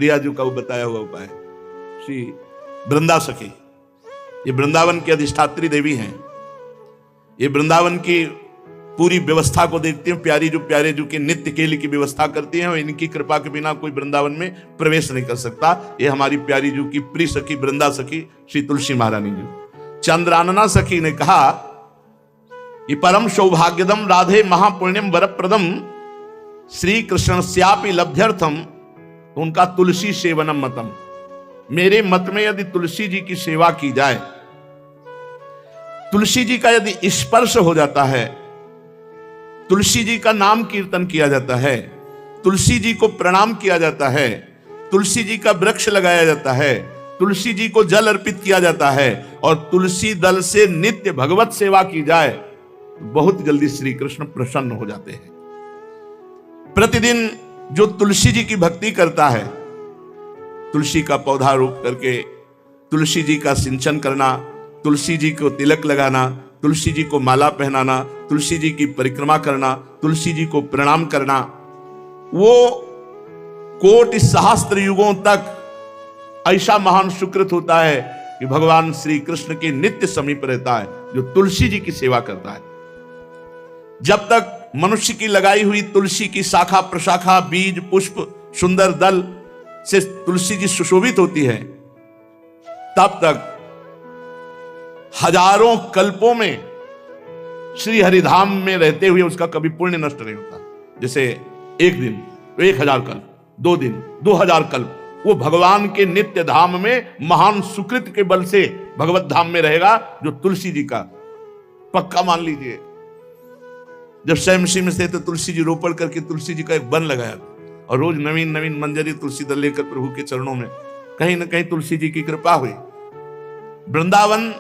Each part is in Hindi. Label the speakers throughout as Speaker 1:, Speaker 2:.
Speaker 1: प्रिया जी का वो बताया हुआ उपाय। श्री वृंदा सखी, ये वृंदावन की अधिष्ठात्री देवी हैं। ये वृंदावन की पूरी व्यवस्था को देखती हैं। प्यारे जो के नित्य केली की व्यवस्था करती हैं और इनकी कृपा के बिना कोई वृंदावन में प्रवेश नहीं कर सकता। ये हमारी प्यारी जो की प्रिय सखी वृंदा सखी श्री तुलसी महारानी जी। चंद्रानना सखी ने कहा कि परम सौभाग्यदम राधे महापुण्यम वरप्रदम श्री कृष्ण श्यापि लभ्यर्थम, तो उनका तुलसी सेवनम मतम। मेरे मत में यदि तुलसी जी की सेवा की जाए, तुलसी जी का यदि स्पर्श हो जाता है, तुलसी जी का नाम कीर्तन किया जाता है, तुलसी जी को प्रणाम किया जाता है, तुलसी जी का वृक्ष लगाया जाता है, तुलसी जी को जल अर्पित किया जाता है और तुलसी दल से नित्य भगवत सेवा की जाए, बहुत जल्दी श्री कृष्ण प्रसन्न हो जाते हैं। प्रतिदिन जो तुलसी जी की भक्ति करता है, तुलसी का पौधा रोप करके तुलसी जी का सिंचन करना, तुलसी जी को तिलक लगाना, तुलसी जी को माला पहनाना, तुलसी जी की परिक्रमा करना, तुलसी जी को प्रणाम करना, वो कोटि सहस्त्र युगों तक ऐसा महान सुकृत होता है कि भगवान श्री कृष्ण के नित्य समीप रहता है जो तुलसी जी की सेवा करता है। जब तक मनुष्य की लगाई हुई तुलसी की शाखा प्रशाखा बीज पुष्प सुंदर दल से तुलसी जी सुशोभित होती है, तब तक हजारों कल्पों में श्री हरिधाम में रहते हुए उसका कभी पुण्य नष्ट नहीं होता। जैसे एक दिन 1000 कल्प, 2 दिन 2000 कल्प, वो भगवान के नित्य धाम में महान सुकृत के बल से भगवत धाम में रहेगा, जो तुलसी जी का पक्का मान लीजिए। जब स्वयं में से तो तुलसी जी रोपण करके तुलसी जी का एक वन लगाया और रोज नवीन नवीन मंजरी तुलसी दल लेकर प्रभु के चरणों में, कहीं ना कहीं तुलसी जी की कृपा हुई। वृंदावन,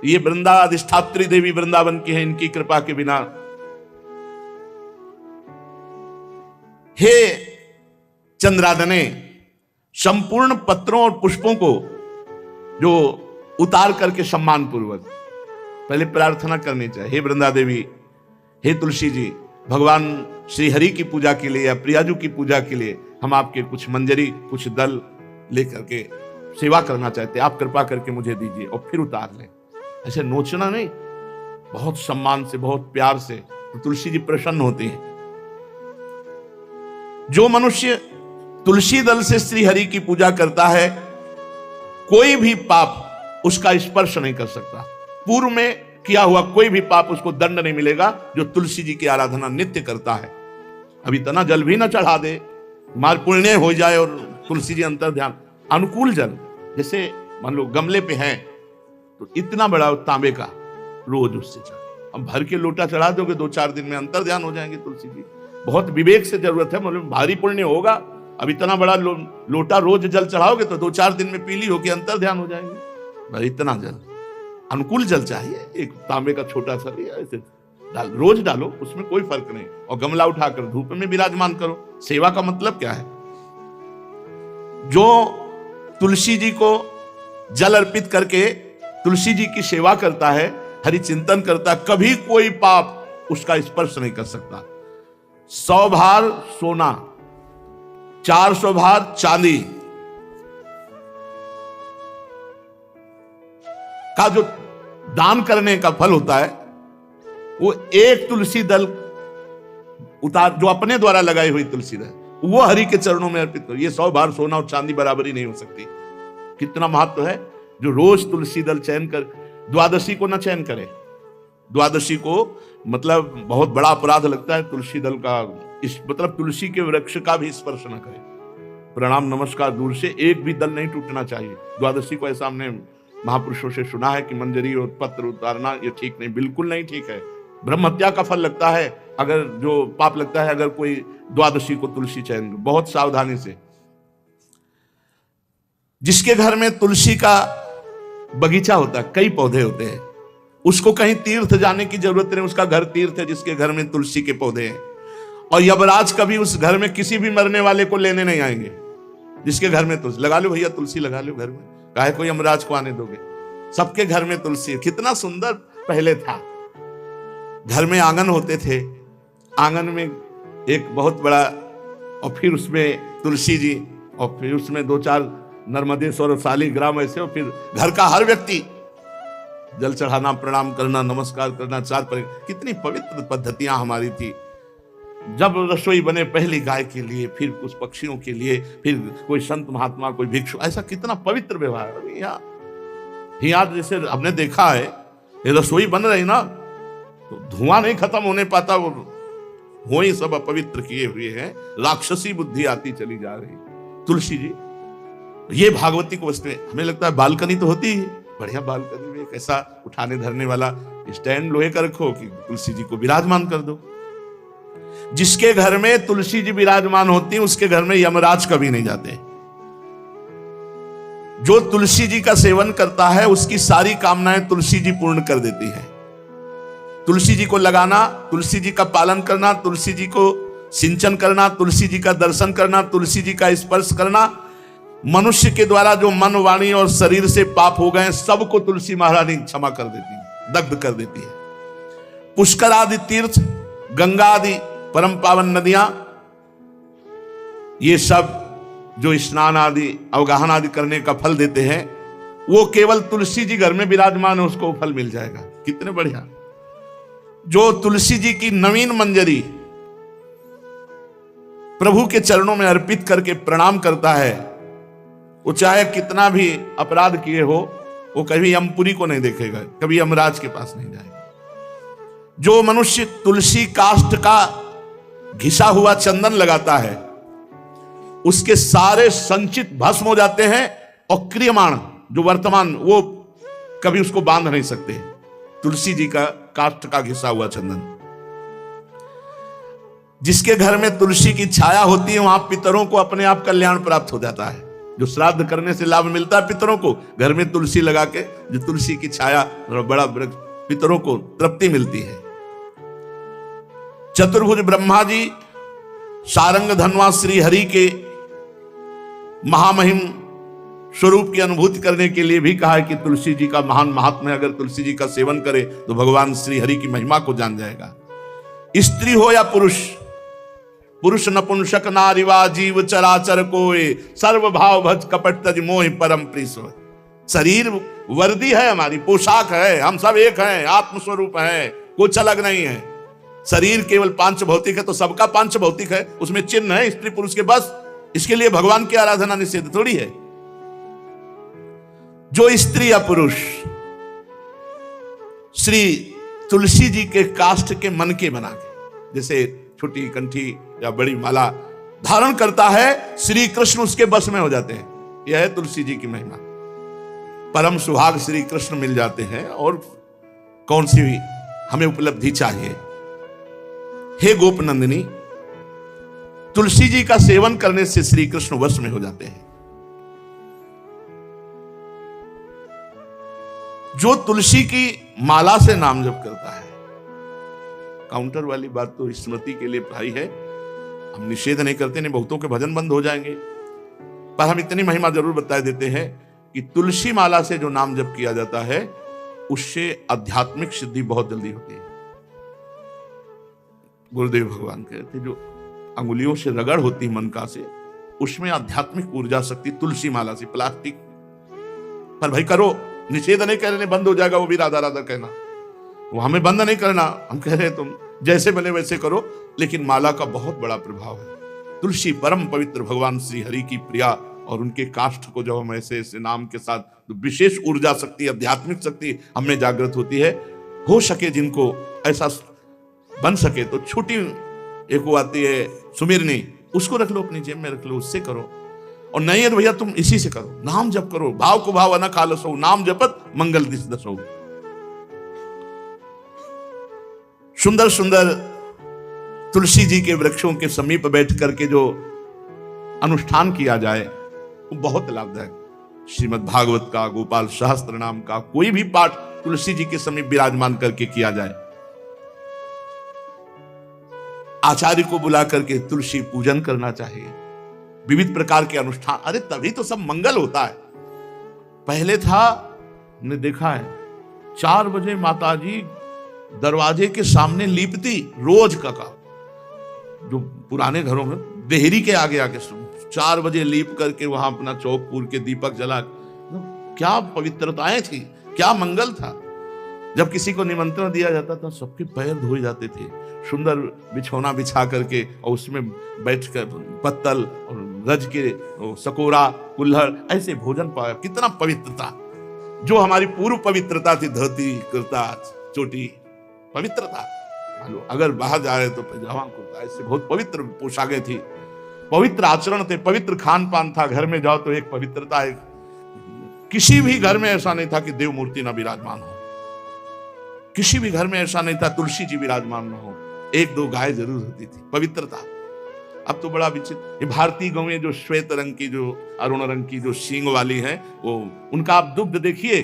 Speaker 1: ये वृंदा अधिष्ठात्री देवी वृंदावन की है, इनकी कृपा के बिना। हे चंद्रादने, संपूर्ण पत्रों और पुष्पों को जो उतार करके सम्मान पूर्वक पहले प्रार्थना करनी चाहिए। हे वृंदा देवी, हे तुलसी जी, भगवान श्री हरि की पूजा के लिए या प्रियाजू की पूजा के लिए हम आपके कुछ मंजरी कुछ दल लेकर के सेवा करना चाहते हैं, आप कृपा करके मुझे दीजिए, और फिर उतार लें। ऐसे नोचना नहीं, बहुत सम्मान से बहुत प्यार से, तो तुलसी जी प्रसन्न होती हैं। जो मनुष्य तुलसी दल से श्री हरि की पूजा करता है, कोई भी पाप उसका स्पर्श नहीं कर सकता। पूर्व में किया हुआ कोई भी पाप उसको दंड नहीं मिलेगा, जो तुलसी जी की आराधना नित्य करता है। अब इतना जल भी ना चढ़ा दे, मार पुण्य हो जाए और तुलसी जी अंतर ध्यान अनुकूल जल, जैसे मान लो गमले पे हैं तो इतना बड़ा तांबे का रोज उससे चढ़ा, अब भर के लोटा चढ़ा दोगे 2-4 दिन में अंतर ध्यान हो जाएंगे तुलसी जी। बहुत विवेक से जरूरत है, मतलब भारी पुण्य होगा। अब इतना बड़ा लोटा रोज जल चढ़ाओगे तो 2-4 दिन में पीली होके अंतर ध्यान हो जाएंगे। भाई इतना जल, अनुकूल जल चाहिए। एक तांबे का छोटा सा लिया, ऐसे रोज डालो, उसमें कोई फर्क नहीं, और गमला उठाकर धूप में विराजमान करो। सेवा का मतलब क्या है? जो तुलसी जी को जल अर्पित करके तुलसी जी की सेवा करता है, हरि चिंतन करता है, कभी कोई पाप उसका स्पर्श नहीं कर सकता। 100 भार सोना, 400 भार चांदी का जो दान करने का फल होता है, वो एक तुलसी दल उतार, जो अपने द्वारा लगाई हुई तुलसी दल, वो हरि के चरणों में अर्पित करो। ये 100 भार सोना और चांदी बराबरी नहीं हो सकती। कितना महत्व है। जो रोज तुलसी दल चयन कर, द्वादशी को ना चयन करे, द्वादशी को मतलब बहुत बड़ा अपराध लगता है तुलसी दल का, इस मतलब तुलसी के वृक्ष का भी स्पर्श न करे। प्रणाम नमस्कार दूर से, एक भी दल नहीं टूटना चाहिए। द्वादशी को ऐसा हमने महापुरुषों से सुना है कि मंजरी और पत्र उतारना ये ठीक नहीं, बिल्कुल नहीं ठीक है। ब्रह्म हत्या का फल लगता है, अगर जो पाप लगता है अगर कोई द्वादशी को तुलसी चयन, बहुत सावधानी से। जिसके घर में तुलसी का बगीचा होता है, कई पौधे होते हैं, उसको कहीं तीर्थ जाने की जरूरत नहीं, उसका घर तीर्थ है जिसके घर में तुलसी के पौधे हैं। और यमराज कभी उस घर में किसी भी मरने वाले को लेने नहीं आएंगे जिसके घर में तुलसी। लगा लो भैया तुलसी लगा लो घर में, काहे कोई यमराज को आने दोगे? सबके घर में तुलसी है। कितना सुंदर पहले था। घर में आंगन होते थे, आंगन में एक बहुत बड़ा, और फिर उसमें तुलसी जी और फिर उसमें 2-4 नर्मदेश्वर शालिग्राम ऐसे, और फिर घर का हर व्यक्ति जल चढ़ाना, प्रणाम करना, नमस्कार करना, कितनी पवित्र पद्धतियां हमारी थी। जब रसोई बने पहली गाय के लिए, फिर कुछ पक्षियों के लिए, फिर कोई संत महात्मा, कोई भिक्षु, ऐसा कितना पवित्र व्यवहार। यहाँ जैसे हमने देखा है, ये रसोई बन रही ना तो धुआं नहीं खत्म होने पाता, वो ही सब अपवित्र किए हुए हैं, राक्षसी बुद्धि आती चली जा रही। तुलसी जी, ये भागवती को वस्तु हमें लगता है बालकनी तो होती है, बढ़िया बालकनी में एक ऐसा उठाने धरने वाला स्टैंड लोहे का रखो कि तुलसी जी को विराजमान कर दो। जिसके घर में तुलसी जी विराजमान होती है उसके घर में यमराज कभी नहीं जाते। जो तुलसी जी का सेवन करता है उसकी सारी कामनाएं तुलसी जी पूर्ण कर देती है। तुलसी जी को लगाना, तुलसी जी का पालन करना, तुलसी जी को सिंचन करना, तुलसी जी का दर्शन करना, तुलसी जी का स्पर्श करना, मनुष्य के द्वारा जो मन, वाणी और शरीर से पाप हो गए सबको तुलसी महारानी क्षमा कर देती है, दग्ध कर देती है। पुष्कर आदि तीर्थ, गंगा आदि परम पावन नदियां, ये सब जो स्नान आदि अवगाहन आदि करने का फल देते हैं, वो केवल तुलसी जी घर में विराजमान है उसको फल मिल जाएगा। कितने बढ़िया। जो तुलसी जी की नवीन मंजरी प्रभु के चरणों में अर्पित करके प्रणाम करता है, वो चाहे कितना भी अपराध किए हो, वो कभी यमपुरी को नहीं देखेगा, कभी यमराज के पास नहीं जाएगा। जो मनुष्य तुलसी काष्ठ का घिसा हुआ चंदन लगाता है, उसके सारे संचित भस्म हो जाते हैं, और क्रियमाण जो वर्तमान वो कभी उसको बांध नहीं सकते। तुलसी जी का काष्ठ का घिसा हुआ चंदन। जिसके घर में तुलसी की छाया होती है वहां पितरों को अपने आप कल्याण प्राप्त हो जाता है। जो श्राद्ध करने से लाभ मिलता है पितरों को, घर में तुलसी लगा के जो तुलसी की छाया, बड़ा पितरों को तृप्ति मिलती है। चतुर्भुज ब्रह्मा जी सारंग धनवा श्री हरि के महामहिम स्वरूप की अनुभूति करने के लिए भी कहा है कि तुलसी जी का महान महात्म्य, अगर तुलसी जी का सेवन करे तो भगवान श्री हरि की महिमा को जान जाएगा। स्त्री हो या पुरुष, पुरुष नपुंसक नारीवा जीव चराचर कोय, सर्व भाव भज कपट तज मोहि परम प्रीत सोय। शरीर वर्दी है, हमारी पोशाक है, हम सब एक हैं, आत्मस्वरूप है, कुछ अलग नहीं है। शरीर केवल पांच भौतिक है तो सबका पांच भौतिक है, उसमें चिन्ह है स्त्री पुरुष के, बस। इसके लिए भगवान की आराधना निषेध थोड़ी है। जो स्त्री या पुरुष श्री तुलसी जी के काष्ठ के मन के बना के, जैसे छोटी कंठी या बड़ी माला धारण करता है, श्री कृष्ण उसके बस में हो जाते हैं। यह है तुलसी जी की महिमा। परम सुहाग श्री कृष्ण मिल जाते हैं, और कौन सी भी हमें उपलब्धि चाहिए। हे गोप नंदिनी, तुलसी जी का सेवन करने से श्री कृष्ण वश में हो जाते हैं। जो तुलसी की माला से नाम जप करता है, काउंटर वाली बात तो स्मृति के लिए भाई है, हम निषेध नहीं करते, नहीं बहुतों के भजन बंद हो जाएंगे, पर हम इतनी महिमा जरूर बता देते हैं कि तुलसी माला से जो नाम जप किया जाता है उससे आध्यात्मिक सिद्धि बहुत जल्दी होती है। गुरुदेव भगवान कहते जो अंगुलियों से रगड़ होती मन का से, उसमें आध्यात्मिक ऊर्जा शक्ति तुलसी माला से। प्लास्टिक पर भाई करो, निषेध नहीं कह रहे बंद हो जाएगा, वो भी राधा राधा कहना, वो हमें बंद नहीं करना। हम कह रहे तुम जैसे बने वैसे करो, लेकिन माला का बहुत बड़ा प्रभाव है। तुलसी परम पवित्र भगवान श्री हरि की प्रिया, और उनके काष्ठ को जब हम ऐसे ऐसे नाम के साथ, तो विशेष ऊर्जा शक्ति, आध्यात्मिक शक्ति हमें जागृत होती है। हो सके जिनको ऐसा बन सके तो छोटी एक वो आती है सुमिरनी, उसको रख लो, अपनी जेब में रख लो, उससे करो। और नहीं है तो भैया तुम इसी से करो, नाम जप करो, भाव को भाव अनख आलसो, नाम जपत मंगल दिस दसो। सुंदर सुंदर तुलसी जी के वृक्षों के समीप बैठ करके जो अनुष्ठान किया जाए वो बहुत लाभदायक। श्रीमद् भागवत का, गोपाल सहस्त्र नाम का कोई भी पाठ तुलसी जी के समीप विराजमान करके किया जाए। आचार्य को बुला करके तुलसी पूजन करना चाहिए, विविध प्रकार के अनुष्ठान, अरे तभी तो सब मंगल होता है। पहले था, हमने देखा है, 4 बजे माताजी दरवाजे के सामने लीपती, रोज का काम। जो पुराने घरों में देहरी के आगे आगे 4 बजे लीप करके वहां अपना चौक पूर के दीपक जला, क्या पवित्रताएं थी, क्या मंगल था। जब किसी को निमंत्रण दिया जाता था सबके पैर धोए जाते थे, सुंदर बिछौना बिछा करके और उसमें बैठकर पत्तल और रज के सकोरा कुल्हड़ ऐसे भोजन पाया। कितना पवित्रता, जो हमारी पूर्व पवित्रता थी, धोती कुर्ता चोटी पवित्रता। मालूम अगर बाहर जा रहे तो पैजामा कुर्ता, ऐसे बहुत पवित्र पोशाकें थी, पवित्र आचरण थे, पवित्र खान पान था। घर में जाओ तो एक पवित्रता है। किसी भी घर में ऐसा नहीं था कि देव मूर्ति ना विराजमान हो, किसी भी घर में ऐसा नहीं था तुलसी जी विराजमान न हो, 1-2 गाय जरूर होती थी। पवित्रता। अब तो बड़ा विचित्र, ये भारतीय गौएं जो श्वेत रंग की, जो अरुण रंग की, जो सींग वाली हैं, वो उनका आप दुग्ध देखिए,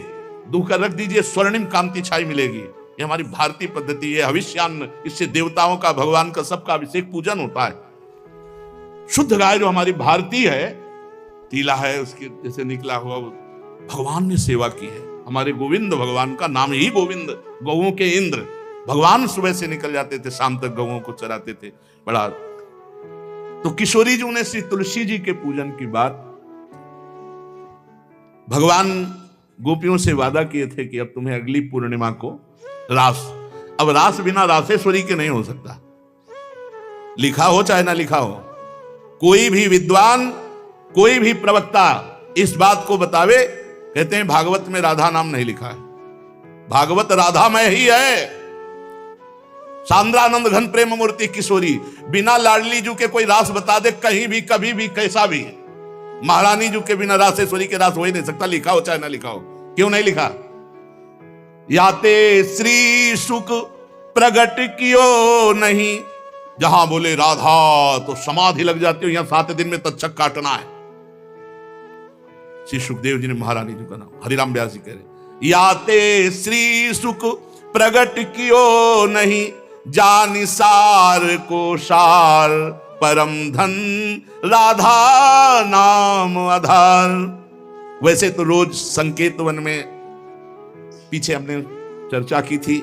Speaker 1: दूह कर रख दीजिए, स्वर्णिम कांति छाई मिलेगी। ये हमारी भारतीय पद्धति है। हविष्यान्न, इससे देवताओं का, भगवान का, सबका अभिषेक पूजन होता है। शुद्ध गाय जो हमारी भारतीय है, तीला है उसके जैसे निकला हुआ, भगवान ने सेवा की है। हमारे गोविंद भगवान का नाम ही गोविंद, गौओं के इंद्र। भगवान सुबह से निकल जाते थे, शाम तक गौओं को चराते थे। बड़ा तो किशोरी जी ने श्री तुलसी जी के पूजन की बात, भगवान गोपियों से वादा किए थे कि अब तुम्हें अगली पूर्णिमा को रास, अब रास बिना रासेश्वरी के नहीं हो सकता। लिखा हो चाहे ना लिखा हो, कोई भी विद्वान, कोई भी प्रवक्ता इस बात को बतावे, कहते हैं भागवत में राधा नाम नहीं लिखा है, भागवत राधामय ही है। सांद्रानंद घन प्रेम मूर्ति किशोरी, बिना लाडली जू के कोई रास बता दे कहीं भी, कभी भी, कैसा भी। महारानी जू के बिना रासेश्वरी के रास हो ही नहीं सकता, लिखा हो चाहे ना लिखा हो। क्यों नहीं लिखा? याते श्री सुख प्रगट कियो नहीं, जहां बोले राधा तो समाधि लग जाती हो। यहां 7 दिन में तक्षक काटना है। श्री सुखदेव जी ने महारानी जी का नाम, हरिराम व्यास जी कह रहे, याते श्री सुख प्रगट कियो नहीं, जानि सार को सार परम धन राधा नाम आधार। वैसे तो रोज संकेत वन में, पीछे हमने चर्चा की थी,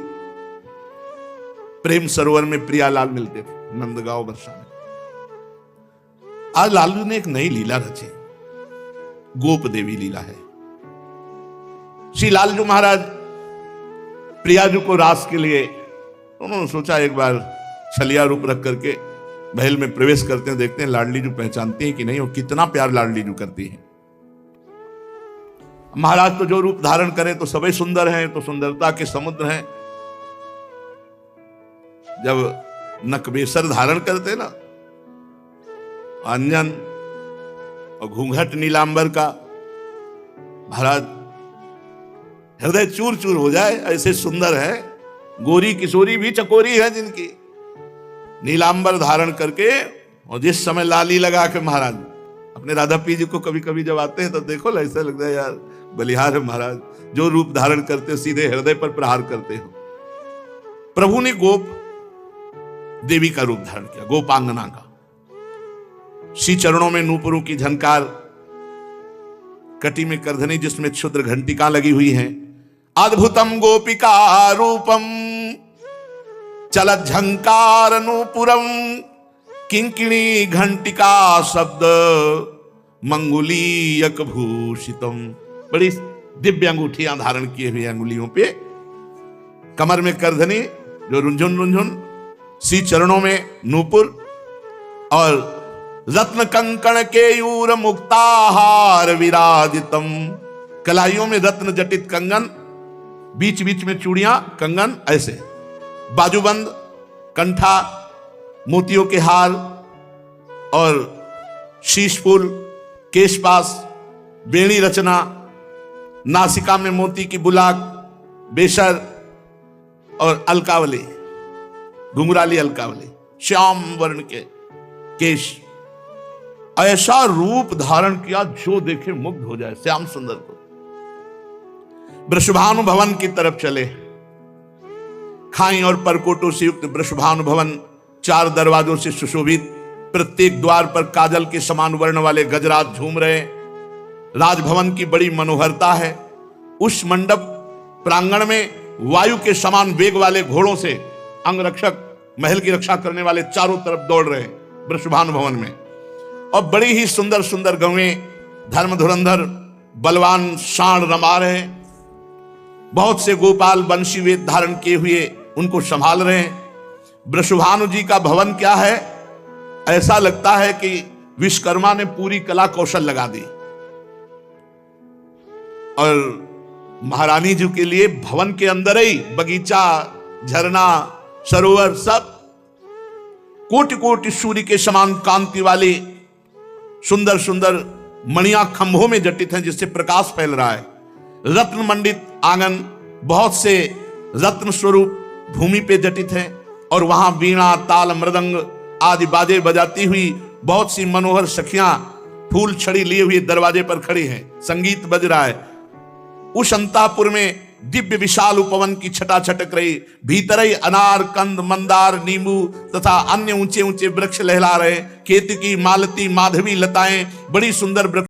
Speaker 1: प्रेम सरोवर में प्रियालाल मिलते थे नंदगांव वर्षा में। आज लालू ने एक नई लीला रची, गोप देवी लीला है। श्री लालजू महाराज प्रियाजू को रास के लिए उन्होंने सोचा एक बार छलिया रूप रख करके महल में प्रवेश करते हैं, देखते हैं लाडली जू पहचानती है कि नहीं, और कितना प्यार लाडली जू करती है। महाराज तो जो रूप धारण करें तो सभी सुंदर हैं, तो सुंदरता के समुद्र हैं। जब नकबेसर धारण करते ना, अंजन और घूंघट नीलांबर का, महाराज हृदय चूर चूर हो जाए, ऐसे सुंदर है। गोरी किशोरी भी चकोरी है जिनकी, नीलांबर धारण करके, और जिस समय लाली लगा के महाराज अपने राधा पी जी को कभी कभी जब आते हैं तो देखो ऐसा लगता है यार बलिहार है महाराज, जो रूप धारण करते सीधे हृदय पर प्रहार करते हो। प्रभु ने गोप देवी का रूप धारण किया, गोपांगना का। श्री चरणों में नूपुरों की झनकार, कटी में करधनी जिसमें क्षुद्र घंटिका लगी हुई हैं। अद्भुतम गोपिका रूपम चलत झंकार नूपुरम, किंकिणी घंटिका शब्द मंगुलीयक भूषितम। बड़ी दिव्य अंगूठियां धारण किए हुए अंगुलियों पे, कमर में करधनी जो रुंझुन रुंझुन, श्री चरणों में नूपुर, और रत्न कंकण केयूर मुक्ताहार विराजितम। कलाइयों में रत्न जटित कंगन, बीच बीच में चूड़ियां, कंगन, ऐसे बाजूबंद, कंठा, मोतियों के हार और शीश फूल, केशपास, बेणी रचना, नासिका में मोती की बुलाक, बेसर और अलकावली, घुंघराली अलकावली, श्याम वर्ण के केश। ऐसा रूप धारण किया जो देखे मुग्ध हो जाए। श्याम सुंदर को वृषभानु भवन की तरफ चले। खाई और परकोटों से युक्त वृषभानु भवन 4 दरवाजों से सुशोभित, प्रत्येक द्वार पर काजल के समान वर्ण वाले गजराज झूम रहे। राजभवन की बड़ी मनोहरता है। उस मंडप प्रांगण में वायु के समान वेग वाले घोड़ों से अंगरक्षक महल की रक्षा करने वाले चारों तरफ दौड़ रहे वृषभानु भवन में। और बड़ी ही सुंदर सुंदर गौएं धर्म धुरंधर बलवान सांड रमा रहे हैं। बहुत से गोपाल बंशी वेद धारण किए हुए उनको संभाल रहे हैं। वृषभानु जी का भवन क्या है, ऐसा लगता है कि विश्वकर्मा ने पूरी कला कौशल लगा दी। और महारानी जी के लिए भवन के अंदर ही बगीचा, झरना, सरोवर सब कोटि कोटि सूर्य के समान कांति वाली सुंदर सुंदर मणियां खंभों में जटित हैं, जिससे प्रकाश फैल रहा है। रत्न मंडित आंगन, बहुत से रत्न स्वरूप भूमि पे जटित हैं। और वहां वीणा, ताल, मृदंग आदि बाजे बजाती हुई बहुत सी मनोहर सखियां फूल छड़ी लिए हुए दरवाजे पर खड़ी हैं, संगीत बज रहा है। उस अंतापुर में दिव्य विशाल उपवन की छटा छटक रही। भीतर ही अनार, कंद, मंदार, नींबू तथा अन्य ऊंचे ऊंचे वृक्ष लहला रहे। केतकी, मालती, माधवी लताएं, बड़ी सुंदर वृक्ष